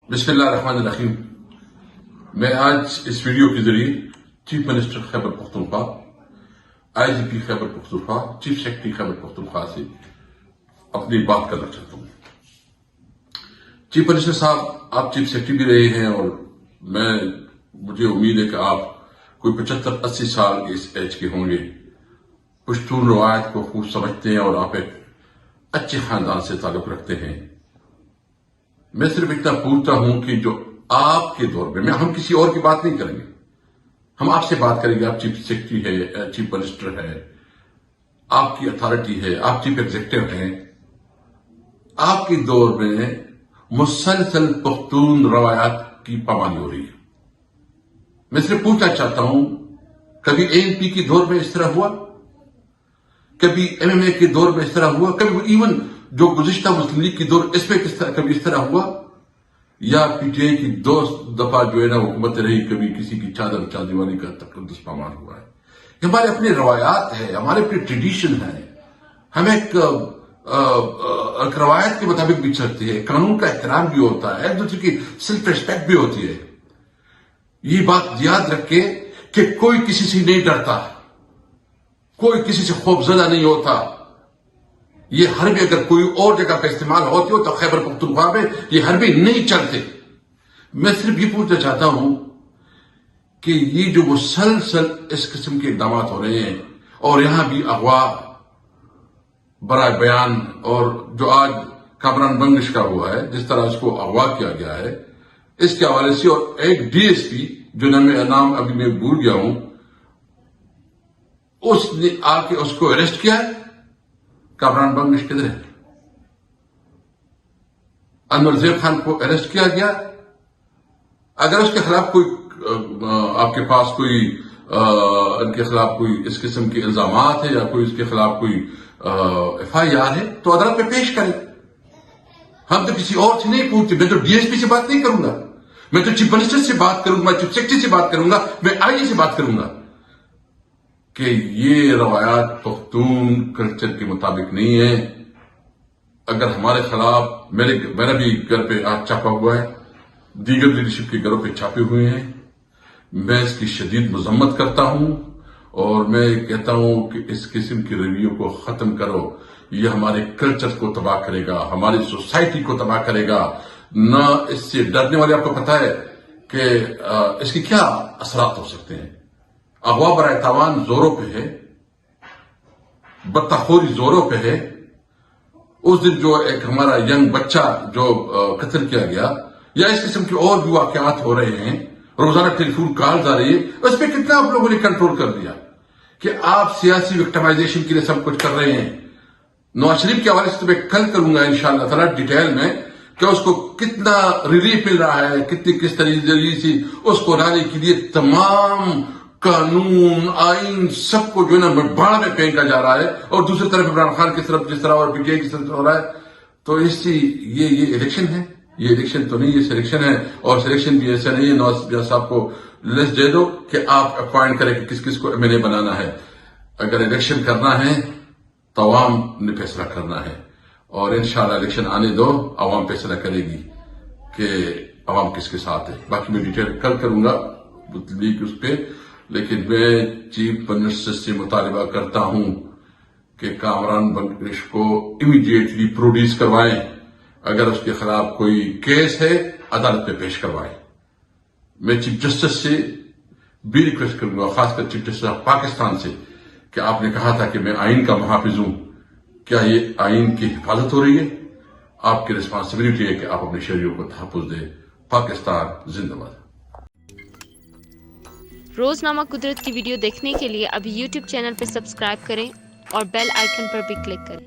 بسم اللہ الرحمن الرحیم. میں آج اس ویڈیو کے ذریعے چیف منسٹر خیبر پختونخوا، آئی جی پی خیبر پختونخوا، چیف سیکرٹری خیبر پختونخوا سے اپنی بات کرنا چاہتا ہوں. چیف منسٹر صاحب، آپ چیف سیکرٹری بھی رہے ہیں اور مجھے امید ہے کہ آپ کوئی 75-80 سال کے اس ایج کے ہوں گے. پشتون روایت کو خوب سمجھتے ہیں اور آپ ایک اچھے خاندان سے تعلق رکھتے ہیں. میں صرف اتنا پوچھتا ہوں کہ جو آپ کے دور میں ہم کسی اور کی بات نہیں کریں گے، ہم آپ سے بات کریں گے. آپ چیف سیکرٹری ہے، چیف منسٹر ہے، آپ کی اتھارٹی ہے، آپ چیف ایگزیکٹو ہیں. آپ کے دور میں مسلسل پختون روایات کی پامانی ہو رہی ہے. میں صرف پوچھنا چاہتا ہوں، کبھی اے این پی کے دور میں اس طرح ہوا؟ کبھی ایم ایم اے کے دور میں اس طرح ہوا؟ کبھی ایون جو گزشتہ مسلم لیگ کی دور اس میں کبھی اس طرح ہوا؟ یا پی ٹی آئی کی 2 دفعہ جو ہے نا حکومت رہی، کبھی کسی کی چادر چاندیوانی کا تقدس پامان ہوا ہے؟ یہ ہمارے اپنے روایات ہیں، ہمارے اپنے ٹریڈیشن ہیں. ہم ایک روایت کے مطابق بھی چلتے ہیں. قانون کا احترام بھی ہوتا ہے، ایک دوسرے کی سیلف ریسپیکٹ بھی ہوتی ہے. یہ بات یاد رکھے کہ کوئی کسی سے نہیں ڈرتا، کوئی کسی سے خوف زدہ نہیں ہوتا. یہ حربے اگر کوئی اور جگہ پہ استعمال ہوتی ہو تو خیبر پختونخوا میں یہ حربے نہیں چلتے. میں صرف یہ پوچھنا چاہتا ہوں کہ یہ جو مسلسل اس قسم کے اقدامات ہو رہے ہیں اور یہاں بھی اغوا برائے بیان، اور جو آج کامران بنگش کا ہوا ہے، جس طرح اس کو اغوا کیا گیا ہے، اس کے حوالے سے، اور ایک ڈی ایس پی جو نام ابھی میں بھول گیا ہوں، اس نے آ کے اس کو اریسٹ کیا ہے. کامران بنگش کدھر ہے؟ انور زیر خان کو اریسٹ کیا گیا. اگر اس کے خلاف کوئی آپ کے پاس کوئی ان کے خلاف کوئی اس قسم کے الزامات ہے یا کوئی اس کے خلاف کوئی ایف آئی آر ہے تو عدالت میں پیش کریں. ہم تو کسی اور سے نہیں پوچھتے. میں تو ڈی ایس پی سے بات نہیں کروں گا، میں تو چیف منسٹر سے بات کروں گا، چیف سیکرٹری سے بات کروں گا، میں آئی جی سے بات کروں گا کہ یہ روایات پختون کلچر کے مطابق نہیں ہے. اگر ہمارے خلاف میرا بھی گھر پہ آج چھاپا ہوا ہے، دیگر لیڈرشپ کے گھروں پہ چھاپے ہوئے ہیں. میں اس کی شدید مذمت کرتا ہوں اور میں کہتا ہوں کہ اس قسم کے رویوں کو ختم کرو. یہ ہمارے کلچر کو تباہ کرے گا، ہماری سوسائٹی کو تباہ کرے گا. نہ اس سے ڈرنے والے، آپ کو پتا ہے کہ اس کے کیا اثرات ہو سکتے ہیں. اغوا برائے تاوان زوروں پہ ہے، بطخوری زوروں پہ ہے. اس دن جو ایک ہمارا ینگ بچہ جو قتل کیا گیا، یا اس قسم کے اور بھی واقعات ہو رہے ہیں، روزانہ ٹیلی فون کالز آ رہی ہے، اس پہ کتنا آپ لوگوں نے کنٹرول کر دیا کہ آپ سیاسی وکٹمائزیشن کے لیے سب کچھ کر رہے ہیں. نواز شریف کے حوالے سے تو میں کل کروں گا انشاءاللہ تعالیٰ ڈیٹیل میں کہ اس کو کتنا ریلیف مل رہا ہے، کس طریقے سے اس کو لانے کے لیے تمام قانون آئین سب کو جو ہے نا باڑ میں پھینکا جا رہا ہے. اور دوسری طرف عمران خان کی طرف جس طرح اور پی ٹی آئی کی طرف ہو رہا ہے. تو اس سے یہ الیکشن ہے، یہ الیکشن تو نہیں، یہ سلیکشن ہے. اور سلیکشن بھی ایسا نہیں ہے نواز شریف صاحب کو لسٹ دے دو کہ آپ اپوائنٹ کریں کہ کس کس کو ایم ایل اے بنانا ہے. اگر الیکشن کرنا ہے تو عوام نے فیصلہ کرنا ہے، اور انشاءاللہ الیکشن آنے دو، عوام فیصلہ کرے گی کہ عوام کس کے ساتھ ہے. باقی میں ڈیٹیل کل کروں گا لیک اس پہ. لیکن میں چیف منسٹر سے مطالبہ کرتا ہوں کہ کامران بنگش کو امیڈیٹلی پروڈیوس کروائیں. اگر اس کے خلاف کوئی کیس ہے عدالت میں پیش کروائیں. میں چیف جسٹس سے بھی ریکویسٹ کروں گا، خاص کر چیف جسٹس آف پاکستان سے، کہ آپ نے کہا تھا کہ میں آئین کا محافظ ہوں. کیا یہ آئین کی حفاظت ہو رہی ہے؟ آپ کی ریسپانسبلٹی ہے کہ آپ اپنے شہریوں کو تحفظ دیں. پاکستان زندہ باد. روزنامہ قدرت کی ویڈیو دیکھنے کے لیے ابھی یوٹیوب چینل پہ سبسکرائب کریں اور بیل آئیکن پر بھی کلک کریں.